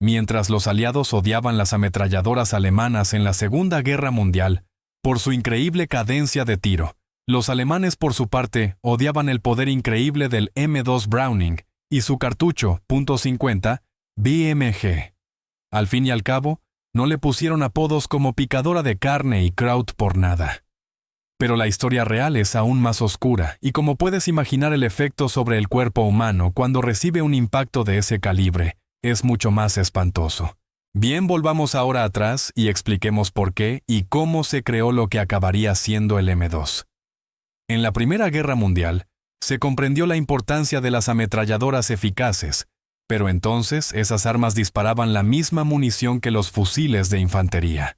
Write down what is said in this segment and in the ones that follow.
Mientras los aliados odiaban las ametralladoras alemanas en la Segunda Guerra Mundial por su increíble cadencia de tiro, los alemanes por su parte odiaban el poder increíble del M2 Browning y su cartucho .50 BMG. Al fin y al cabo, no le pusieron apodos como picadora de carne y Kraut por nada. Pero la historia real es aún más oscura, y como puedes imaginar, el efecto sobre el cuerpo humano cuando recibe un impacto de ese calibre es mucho más espantoso. Bien, volvamos ahora atrás y expliquemos por qué y cómo se creó lo que acabaría siendo el M2. En la Primera Guerra Mundial, se comprendió la importancia de las ametralladoras eficaces, pero entonces esas armas disparaban la misma munición que los fusiles de infantería.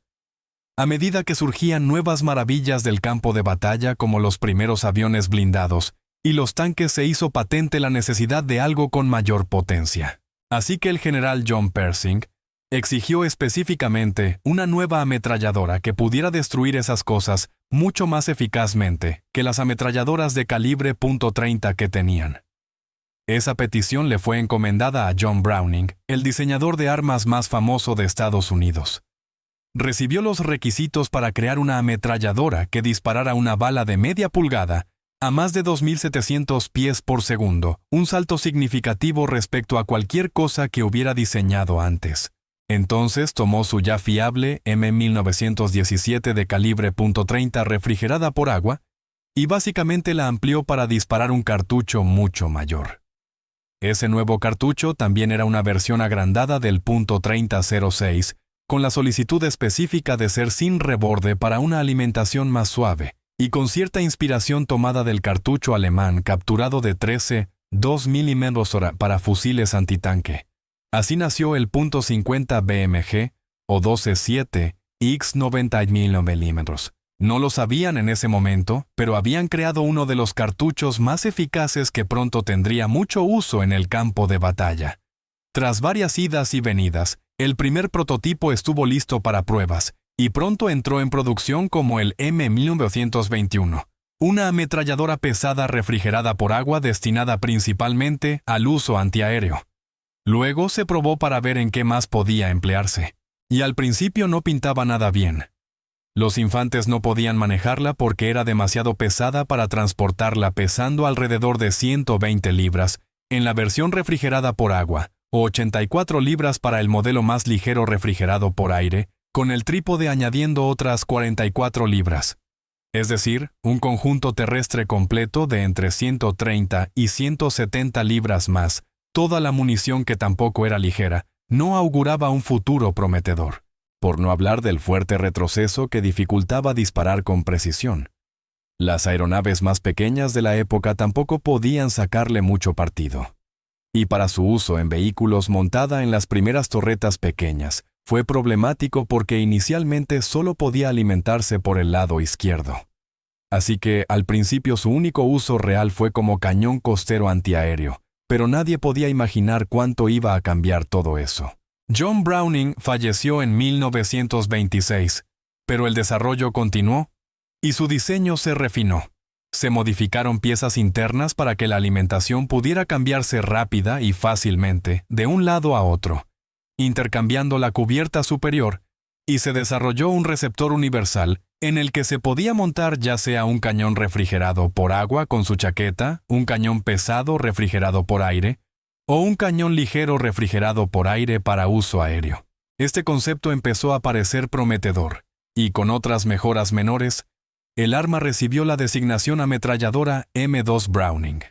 A medida que surgían nuevas maravillas del campo de batalla como los primeros aviones blindados y los tanques, se hizo patente la necesidad de algo con mayor potencia. Así que el general John Pershing exigió específicamente una nueva ametralladora que pudiera destruir esas cosas mucho más eficazmente que las ametralladoras de calibre .30 que tenían. Esa petición le fue encomendada a John Browning, el diseñador de armas más famoso de Estados Unidos. Recibió los requisitos para crear una ametralladora que disparara una bala de media pulgada a más de 2.700 pies por segundo, un salto significativo respecto a cualquier cosa que hubiera diseñado antes. Entonces tomó su ya fiable M1917 de calibre .30 refrigerada por agua y básicamente la amplió para disparar un cartucho mucho mayor. Ese nuevo cartucho también era una versión agrandada del .3006, con la solicitud específica de ser sin reborde para una alimentación más suave, y con cierta inspiración tomada del cartucho alemán capturado de 13 2 mm para fusiles antitanque. Así nació el .50 BMG o 12-7 X 90 mm. No lo sabían en ese momento, pero habían creado uno de los cartuchos más eficaces que pronto tendría mucho uso en el campo de batalla. Tras varias idas y venidas, el primer prototipo estuvo listo para pruebas, y pronto entró en producción como el M1921, una ametralladora pesada refrigerada por agua destinada principalmente al uso antiaéreo. Luego se probó para ver en qué más podía emplearse, y al principio no pintaba nada bien. Los infantes no podían manejarla porque era demasiado pesada para transportarla, pesando alrededor de 120 libras en la versión refrigerada por agua, o 84 libras para el modelo más ligero refrigerado por aire, con el trípode añadiendo otras 44 libras. Es decir, un conjunto terrestre completo de entre 130 y 170 libras más, toda la munición que tampoco era ligera, no auguraba un futuro prometedor. Por no hablar del fuerte retroceso que dificultaba disparar con precisión. Las aeronaves más pequeñas de la época tampoco podían sacarle mucho partido. Y para su uso en vehículos montada en las primeras torretas pequeñas, fue problemático porque inicialmente solo podía alimentarse por el lado izquierdo. Así que al principio su único uso real fue como cañón costero antiaéreo, pero nadie podía imaginar cuánto iba a cambiar todo eso. John Browning falleció en 1926, pero el desarrollo continuó y su diseño se refinó. Se modificaron piezas internas para que la alimentación pudiera cambiarse rápida y fácilmente de un lado a otro, intercambiando la cubierta superior, y se desarrolló un receptor universal en el que se podía montar ya sea un cañón refrigerado por agua con su chaqueta, un cañón pesado refrigerado por aire, o un cañón ligero refrigerado por aire para uso aéreo. Este concepto empezó a parecer prometedor, y con otras mejoras menores, el arma recibió la designación ametralladora M2 Browning.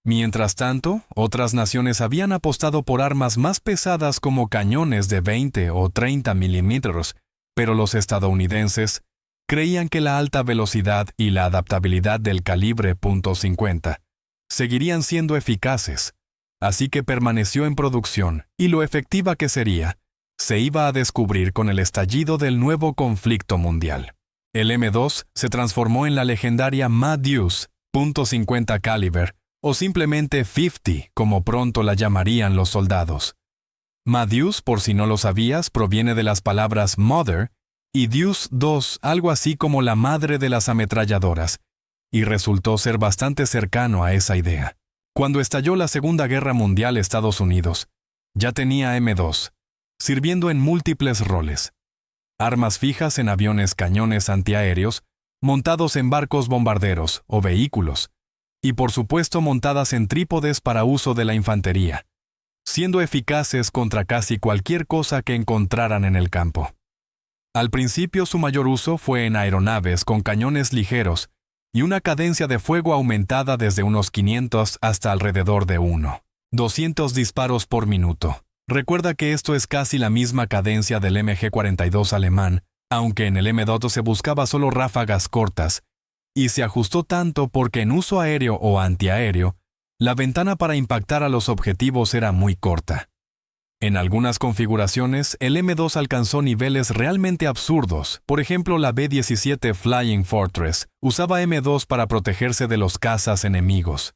Mientras tanto, otras naciones habían apostado por armas más pesadas como cañones de 20 o 30 milímetros, pero los estadounidenses creían que la alta velocidad y la adaptabilidad del calibre .50 seguirían siendo eficaces. Así que permaneció en producción, y lo efectiva que sería, se iba a descubrir con el estallido del nuevo conflicto mundial. El M2 se transformó en la legendaria Ma-Deuce .50 caliber, o simplemente 50, como pronto la llamarían los soldados. Ma-Deuce, por si no lo sabías, proviene de las palabras Mother y Deuce 2, algo así como la madre de las ametralladoras, y resultó ser bastante cercano a esa idea. Cuando estalló la Segunda Guerra Mundial, Estados Unidos ya tenía M2, sirviendo en múltiples roles. Armas fijas en aviones cañones antiaéreos, montados en barcos bombarderos o vehículos, y por supuesto montadas en trípodes para uso de la infantería, siendo eficaces contra casi cualquier cosa que encontraran en el campo. Al principio su mayor uso fue en aeronaves con cañones ligeros y una cadencia de fuego aumentada desde unos 500 hasta alrededor de 200 disparos por minuto. Recuerda que esto es casi la misma cadencia del MG-42 alemán, aunque en el M2 se buscaba solo ráfagas cortas, y se ajustó tanto porque en uso aéreo o antiaéreo, la ventana para impactar a los objetivos era muy corta. En algunas configuraciones, el M2 alcanzó niveles realmente absurdos. Por ejemplo, la B-17 Flying Fortress usaba M2 para protegerse de los cazas enemigos.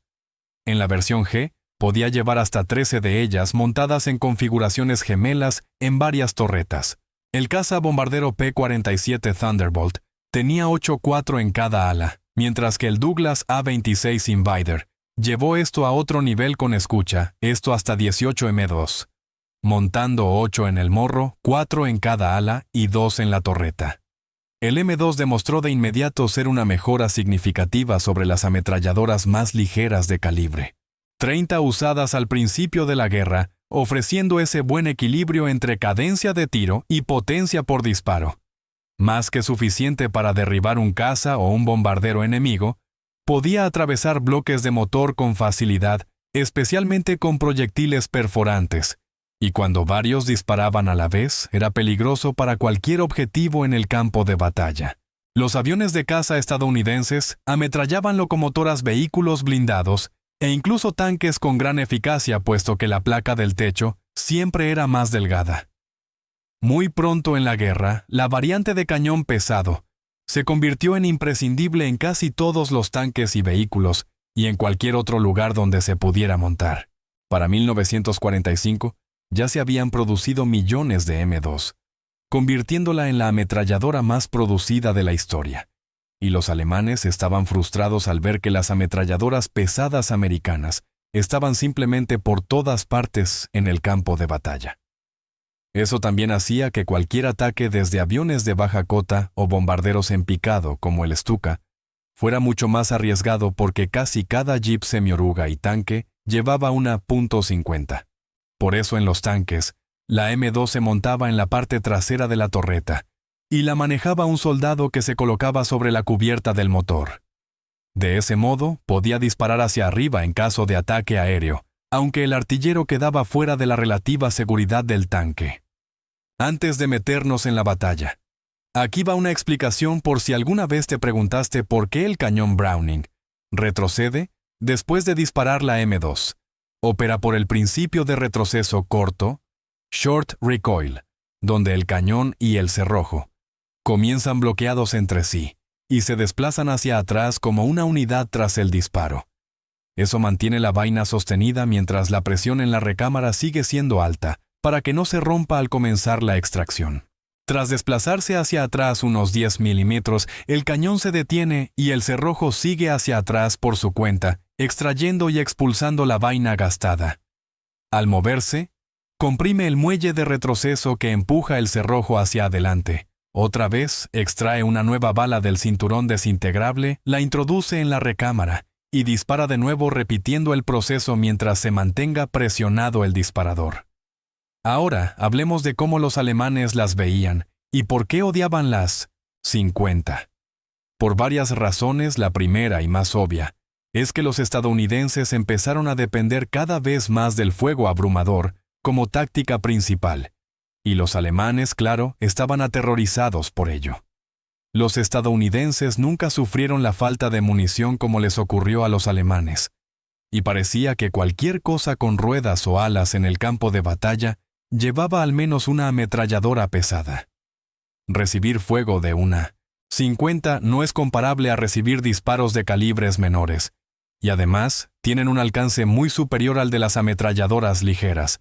En la versión G, podía llevar hasta 13 de ellas montadas en configuraciones gemelas en varias torretas. El caza bombardero P-47 Thunderbolt tenía 8-4 en cada ala, mientras que el Douglas A-26 Invader llevó esto a otro nivel con escucha, esto hasta 18 M2, montando 8 en el morro, 4 en cada ala y 2 en la torreta. El M2 demostró de inmediato ser una mejora significativa sobre las ametralladoras más ligeras de calibre. 30 usadas al principio de la guerra, ofreciendo ese buen equilibrio entre cadencia de tiro y potencia por disparo. Más que suficiente para derribar un caza o un bombardero enemigo, podía atravesar bloques de motor con facilidad, especialmente con proyectiles perforantes, y cuando varios disparaban a la vez, era peligroso para cualquier objetivo en el campo de batalla. Los aviones de caza estadounidenses ametrallaban locomotoras, vehículos blindados, e incluso tanques con gran eficacia, puesto que la placa del techo siempre era más delgada. Muy pronto en la guerra, la variante de cañón pesado se convirtió en imprescindible en casi todos los tanques y vehículos y en cualquier otro lugar donde se pudiera montar. Para 1945, ya se habían producido millones de M2, convirtiéndola en la ametralladora más producida de la historia. Y los alemanes estaban frustrados al ver que las ametralladoras pesadas americanas estaban simplemente por todas partes en el campo de batalla. Eso también hacía que cualquier ataque desde aviones de baja cota o bombarderos en picado como el Stuka fuera mucho más arriesgado porque casi cada jeep semioruga y tanque llevaba una .50. Por eso en los tanques, la M2 se montaba en la parte trasera de la torreta, y la manejaba un soldado que se colocaba sobre la cubierta del motor. De ese modo, podía disparar hacia arriba en caso de ataque aéreo, aunque el artillero quedaba fuera de la relativa seguridad del tanque. Antes de meternos en la batalla, aquí va una explicación por si alguna vez te preguntaste por qué el cañón Browning retrocede después de disparar la M2. Opera por el principio de retroceso corto, short recoil, donde el cañón y el cerrojo comienzan bloqueados entre sí y se desplazan hacia atrás como una unidad tras el disparo. Eso mantiene la vaina sostenida mientras la presión en la recámara sigue siendo alta, para que no se rompa al comenzar la extracción. Tras desplazarse hacia atrás unos 10 milímetros, el cañón se detiene y el cerrojo sigue hacia atrás por su cuenta, extrayendo y expulsando la vaina gastada. Al moverse, comprime el muelle de retroceso que empuja el cerrojo hacia adelante. Otra vez, extrae una nueva bala del cinturón desintegrable, la introduce en la recámara y dispara de nuevo repitiendo el proceso mientras se mantenga presionado el disparador. Ahora, hablemos de cómo los alemanes las veían y por qué odiaban las 50. Por varias razones, la primera y más obvia es que los estadounidenses empezaron a depender cada vez más del fuego abrumador como táctica principal, y los alemanes, claro, estaban aterrorizados por ello. Los estadounidenses nunca sufrieron la falta de munición como les ocurrió a los alemanes, y parecía que cualquier cosa con ruedas o alas en el campo de batalla llevaba al menos una ametralladora pesada. Recibir fuego de una 50 no es comparable a recibir disparos de calibres menores, y además tienen un alcance muy superior al de las ametralladoras ligeras.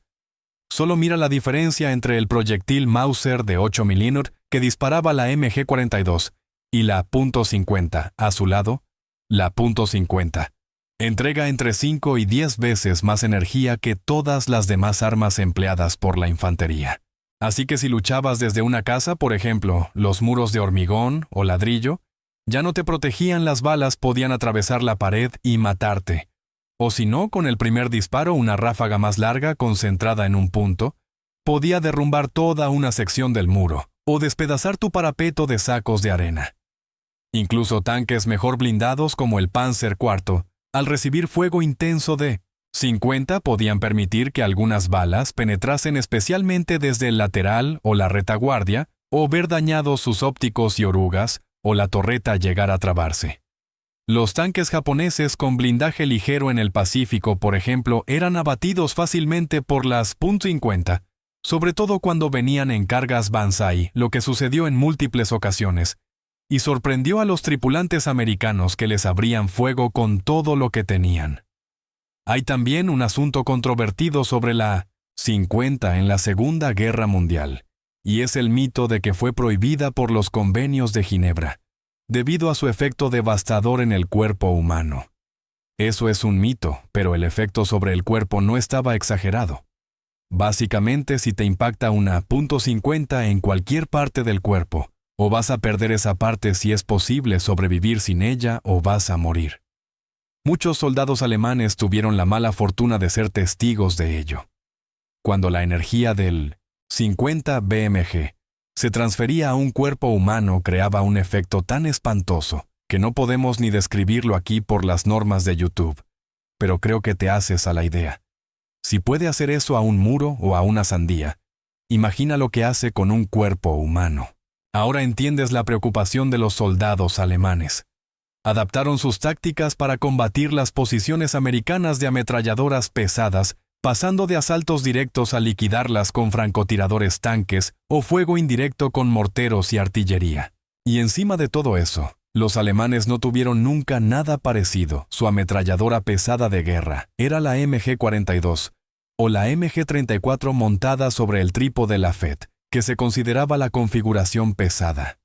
Solo mira la diferencia entre el proyectil Mauser de 8 mm que disparaba la MG-42 y la .50, a su lado, la .50. Entrega entre 5 y 10 veces más energía que todas las demás armas empleadas por la infantería. Así que si luchabas desde una casa, por ejemplo, los muros de hormigón o ladrillo, ya no te protegían, las balas podían atravesar la pared y matarte. O si no, con el primer disparo, una ráfaga más larga concentrada en un punto, podía derrumbar toda una sección del muro o despedazar tu parapeto de sacos de arena. Incluso tanques mejor blindados como el Panzer IV, al recibir fuego intenso de 50, podían permitir que algunas balas penetrasen especialmente desde el lateral o la retaguardia, o ver dañados sus ópticos y orugas, o la torreta llegar a trabarse. Los tanques japoneses con blindaje ligero en el Pacífico, por ejemplo, eran abatidos fácilmente por las .50, sobre todo cuando venían en cargas Banzai, lo que sucedió en múltiples ocasiones, y sorprendió a los tripulantes americanos que les abrían fuego con todo lo que tenían. Hay también un asunto controvertido sobre la 50 en la Segunda Guerra Mundial, y es el mito de que fue prohibida por los convenios de Ginebra, debido a su efecto devastador en el cuerpo humano. Eso es un mito, pero el efecto sobre el cuerpo no estaba exagerado. Básicamente, si te impacta una .50 en cualquier parte del cuerpo, o vas a perder esa parte si es posible sobrevivir sin ella, o vas a morir. Muchos soldados alemanes tuvieron la mala fortuna de ser testigos de ello. Cuando la energía del 50 BMG se transfería a un cuerpo humano, creaba un efecto tan espantoso que no podemos ni describirlo aquí por las normas de YouTube, pero creo que te haces a la idea. Si puede hacer eso a un muro o a una sandía, imagina lo que hace con un cuerpo humano. Ahora entiendes la preocupación de los soldados alemanes. Adaptaron sus tácticas para combatir las posiciones americanas de ametralladoras pesadas, pasando de asaltos directos a liquidarlas con francotiradores, tanques o fuego indirecto con morteros y artillería. Y encima de todo eso, los alemanes no tuvieron nunca nada parecido. Su ametralladora pesada de guerra era la MG-42 o la MG-34 montada sobre el trípode Lafette, que se consideraba la configuración pesada.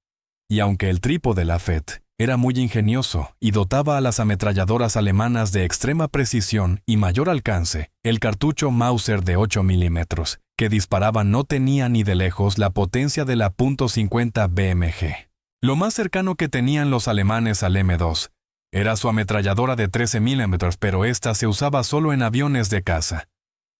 Y aunque el trípode Lafette era muy ingenioso y dotaba a las ametralladoras alemanas de extrema precisión y mayor alcance, el cartucho Mauser de 8 milímetros que disparaba no tenía ni de lejos la potencia de la .50 BMG. Lo más cercano que tenían los alemanes al M2 era su ametralladora de 13 milímetros, pero esta se usaba solo en aviones de caza.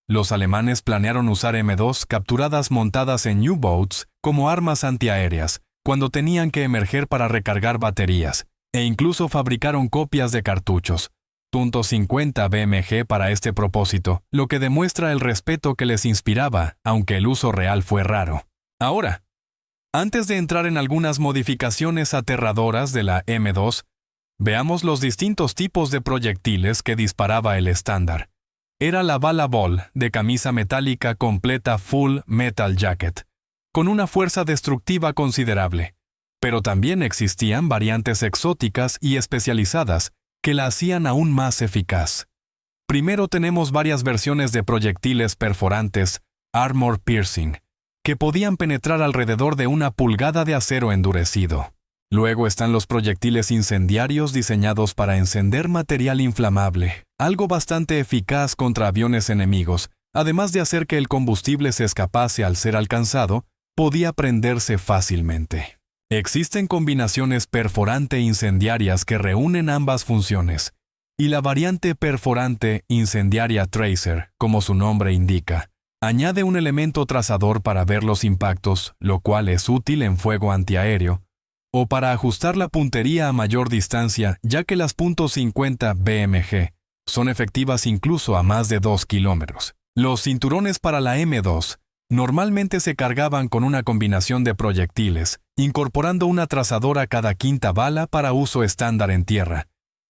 Los alemanes planearon usar M2 capturadas montadas en U-boats como armas antiaéreas, cuando tenían que emerger para recargar baterías, e incluso fabricaron copias de cartuchos, .50 BMG para este propósito, lo que demuestra el respeto que les inspiraba, aunque el uso real fue raro. Ahora, antes de entrar en algunas modificaciones aterradoras de la M2, veamos los distintos tipos de proyectiles que disparaba el estándar. Era la bala Ball de camisa metálica completa Full Metal Jacket, con una fuerza destructiva considerable, pero también existían variantes exóticas y especializadas que la hacían aún más eficaz. Primero tenemos varias versiones de proyectiles perforantes Armor Piercing, que podían penetrar alrededor de 1 pulgada de acero endurecido. Luego están los proyectiles incendiarios diseñados para encender material inflamable, algo bastante eficaz contra aviones enemigos, además de hacer que el combustible se escapase al ser alcanzado, podía prenderse fácilmente. Existen combinaciones perforante-incendiarias que reúnen ambas funciones, y la variante perforante incendiaria Tracer, como su nombre indica, añade un elemento trazador para ver los impactos, lo cual es útil en fuego antiaéreo, o para ajustar la puntería a mayor distancia, ya que las .50 BMG son efectivas incluso a más de 2 kilómetros. Los cinturones para la M2 normalmente se cargaban con una combinación de proyectiles, incorporando una trazadora cada quinta bala para uso estándar en tierra,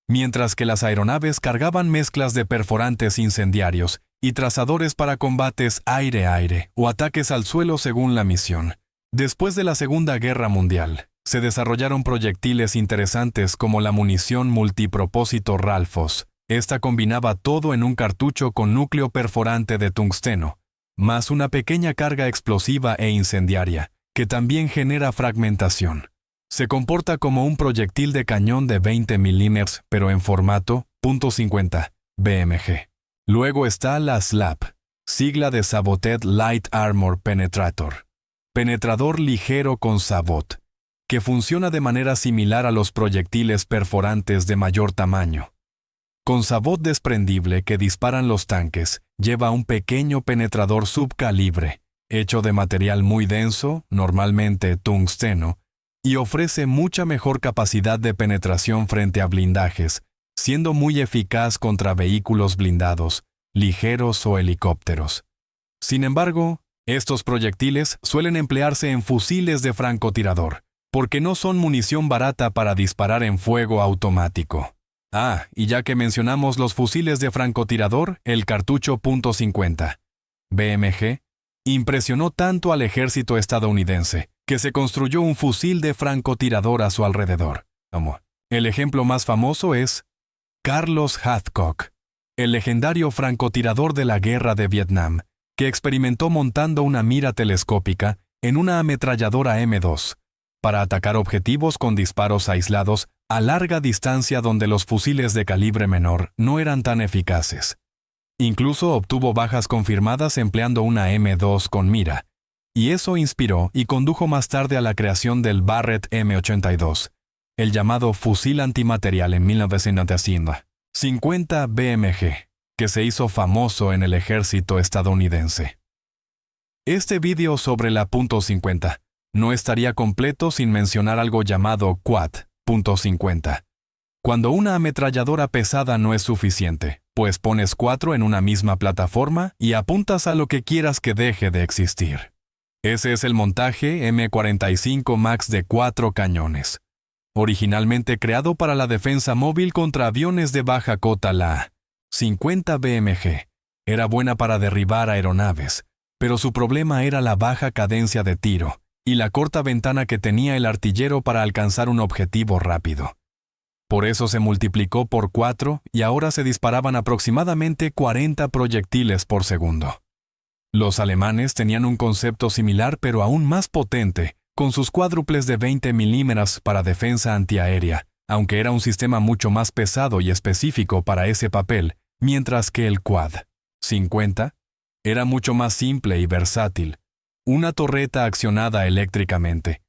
mientras que las aeronaves cargaban mezclas de perforantes incendiarios y trazadores para combates aire-aire o ataques al suelo según la misión. Después de la Segunda Guerra Mundial, se desarrollaron proyectiles interesantes como la munición multipropósito Ralphos. Esta combinaba todo en un cartucho con núcleo perforante de tungsteno, más una pequeña carga explosiva e incendiaria, que también genera fragmentación. Se comporta como un proyectil de cañón de 20 milímetros, pero en formato .50 BMG. Luego está la SLAP, sigla de Saboted Light Armor Penetrator, penetrador ligero con sabot, que funciona de manera similar a los proyectiles perforantes de mayor tamaño. Con sabot desprendible que disparan los tanques, lleva un pequeño penetrador subcalibre, hecho de material muy denso, normalmente tungsteno, y ofrece mucha mejor capacidad de penetración frente a blindajes, siendo muy eficaz contra vehículos blindados, ligeros o helicópteros. Sin embargo, estos proyectiles suelen emplearse en fusiles de francotirador, porque no son munición barata para disparar en fuego automático. Y ya que mencionamos los fusiles de francotirador, el cartucho .50 BMG impresionó tanto al ejército estadounidense que se construyó un fusil de francotirador a su alrededor. El ejemplo más famoso es Carlos Hathcock, el legendario francotirador de la Guerra de Vietnam, que experimentó montando una mira telescópica en una ametralladora M2 para atacar objetivos con disparos aislados a larga distancia donde los fusiles de calibre menor no eran tan eficaces. Incluso obtuvo bajas confirmadas empleando una M2 con mira, y eso inspiró y condujo más tarde a la creación del Barrett M82, el llamado fusil antimaterial en 1950 BMG, que se hizo famoso en el ejército estadounidense. Este vídeo sobre la .50 no estaría completo sin mencionar algo llamado Quad .50. Cuando una ametralladora pesada no es suficiente, pues pones 4 en una misma plataforma y apuntas a lo que quieras que deje de existir. Ese es el montaje M45 Max de 4 cañones. Originalmente creado para la defensa móvil contra aviones de baja cota, la 50 BMG era buena para derribar aeronaves, pero su problema era la baja cadencia de tiro y la corta ventana que tenía el artillero para alcanzar un objetivo rápido. Por eso se multiplicó por 4 y ahora se disparaban aproximadamente 40 proyectiles por segundo. Los alemanes tenían un concepto similar pero aún más potente, con sus cuádruples de 20 milímetros para defensa antiaérea, aunque era un sistema mucho más pesado y específico para ese papel, mientras que el Quad 50 era mucho más simple y versátil. Una torreta accionada eléctricamente.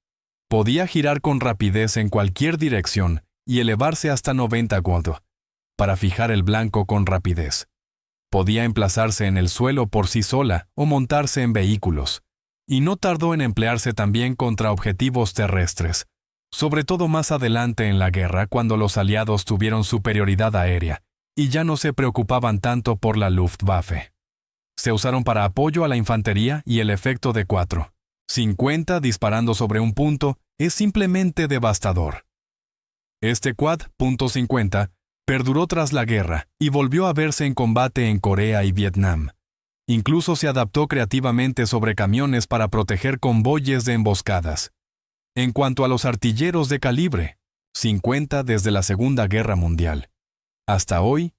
Podía girar con rapidez en cualquier dirección y elevarse hasta 90 grados para fijar el blanco con rapidez. Podía emplazarse en el suelo por sí sola o montarse en vehículos. Y no tardó en emplearse también contra objetivos terrestres, sobre todo más adelante en la guerra cuando los aliados tuvieron superioridad aérea y ya no se preocupaban tanto por la Luftwaffe. Se usaron para apoyo a la infantería y el efecto de 4.50 disparando sobre un punto es simplemente devastador. Este Quad .50 perduró tras la guerra y volvió a verse en combate en Corea y Vietnam. Incluso se adaptó creativamente sobre camiones para proteger convoyes de emboscadas. En cuanto a los artilleros de calibre 50 desde la Segunda Guerra Mundial, hasta hoy,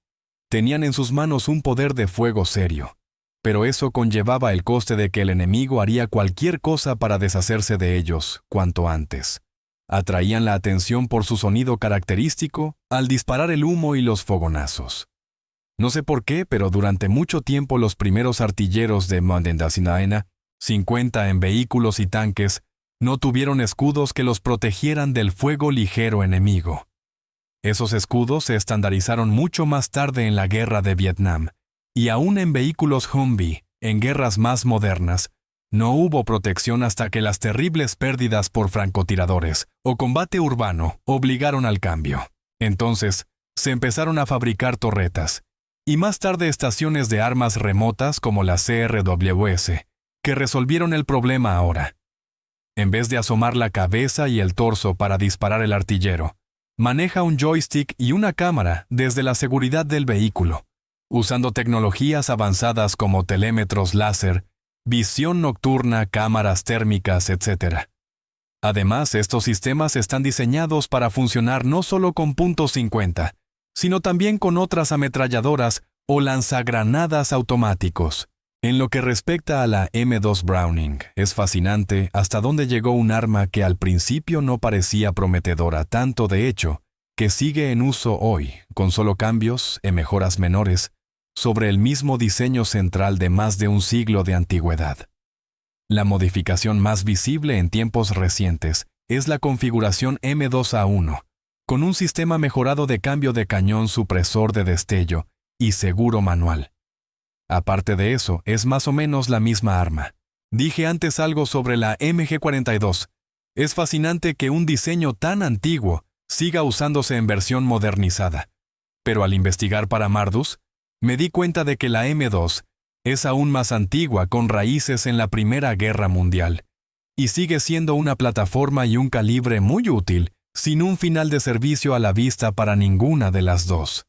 tenían en sus manos un poder de fuego serio. Pero eso conllevaba el coste de que el enemigo haría cualquier cosa para deshacerse de ellos cuanto antes. Atraían la atención por su sonido característico al disparar el humo y los fogonazos. No sé por qué, pero durante mucho tiempo los primeros artilleros de Mondendasinaena, 50 en vehículos y tanques, no tuvieron escudos que los protegieran del fuego ligero enemigo. Esos escudos se estandarizaron mucho más tarde en la Guerra de Vietnam, y aún en vehículos Humvee, en guerras más modernas, no hubo protección hasta que las terribles pérdidas por francotiradores o combate urbano obligaron al cambio. Entonces, se empezaron a fabricar torretas, y más tarde estaciones de armas remotas como la CRWS, que resolvieron el problema ahora. En vez de asomar la cabeza y el torso para disparar el artillero, maneja un joystick y una cámara desde la seguridad del vehículo, usando tecnologías avanzadas como telémetros láser, visión nocturna, cámaras térmicas, etc. Además, estos sistemas están diseñados para funcionar no solo con .50, sino también con otras ametralladoras o lanzagranadas automáticos. En lo que respecta a la M2 Browning, es fascinante hasta dónde llegó un arma que al principio no parecía prometedora, tanto de hecho, que sigue en uso hoy, con solo cambios y mejoras menores, sobre el mismo diseño central de más de un siglo de antigüedad. La modificación más visible en tiempos recientes es la configuración M2A1, con un sistema mejorado de cambio de cañón supresor de destello y seguro manual. Aparte de eso, es más o menos la misma arma. Dije antes algo sobre la MG42. Es fascinante que un diseño tan antiguo siga usándose en versión modernizada. Pero al investigar para Mardus, me di cuenta de que la M2 es aún más antigua, con raíces en la Primera Guerra Mundial, y sigue siendo una plataforma y un calibre muy útil, sin un final de servicio a la vista para ninguna de las dos.